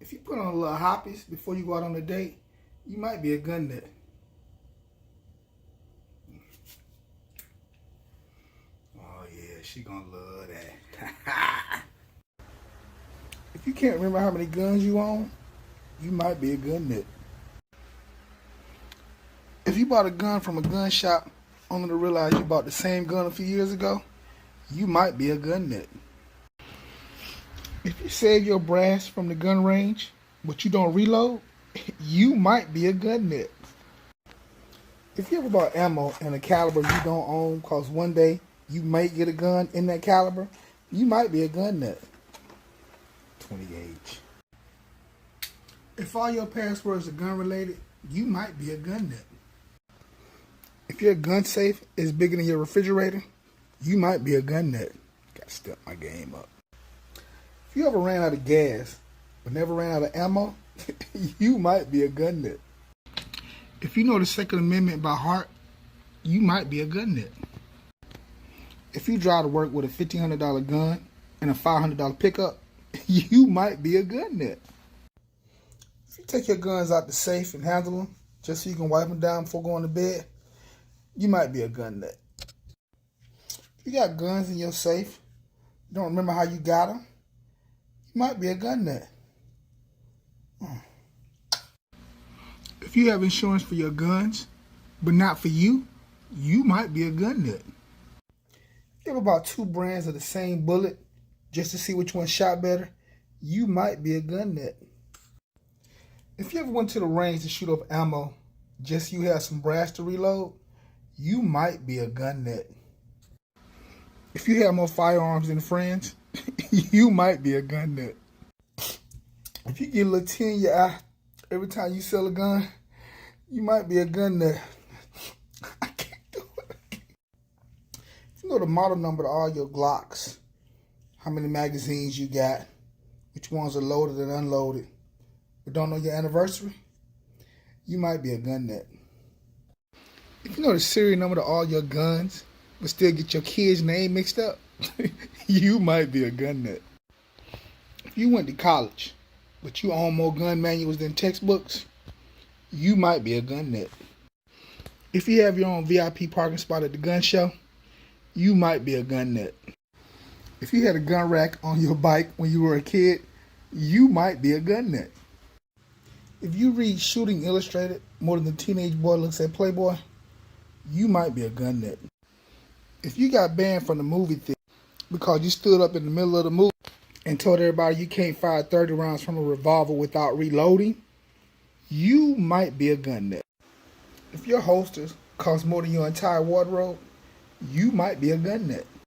If you put on a little hoppies before you go out on a date, you might be a gun nut. Oh yeah, she gonna love that. If you can't remember how many guns you own, you might be a gun nut. If you bought a gun from a gun shop only to realize you bought the same gun a few years ago, you might be a gun nut. If you save your brass from the gun range, but you don't reload, you might be a gun nut. If you ever bought ammo in a caliber you don't own because one day you might get a gun in that caliber, you might be a gun nut. 20 gauge. If all your passwords are gun related, you might be a gun nut. If your gun safe is bigger than your refrigerator, you might be a gun nut. Gotta step my game up. If you ever ran out of gas but never ran out of ammo, you might be a gun nut. If you know the Second Amendment by heart, you might be a gun nut. If you drive to work with a $1,500 gun and a $500 pickup, you might be a gun nut. If you take your guns out the safe and handle them just so you can wipe them down before going to bed, you might be a gun nut. If you got guns in your safe, you don't remember how you got them, you might be a gun nut. If you have insurance for your guns, but not for you, you might be a gun nut. If you have about 2 brands of the same bullet just to see which one shot better, you might be a gun nut. If you ever went to the range to shoot up ammo just so you have some brass to reload, you might be a gun nut. If you have more firearms than friends, you might be a gun nut. If you get a little tear in your eye every time you sell a gun, you might be a gun nut. I can't do it. If you know the model number to all your Glocks, how many magazines you got, which ones are loaded and unloaded, but don't know your anniversary, you might be a gun nut. If you know the serial number to all your guns, but still get your kid's name mixed up, you might be a gun nut. If you went to college, but you own more gun manuals than textbooks, you might be a gun nut. If you have your own VIP parking spot at the gun show, you might be a gun nut. If you had a gun rack on your bike when you were a kid, you might be a gun nut. If you read Shooting Illustrated more than the teenage boy looks at Playboy, you might be a gun nut. If you got banned from the movie theater because you stood up in the middle of the movie and told everybody you can't fire 30 rounds from a revolver without reloading, you might be a gun nut. If your holsters cost more than your entire wardrobe, you might be a gun nut.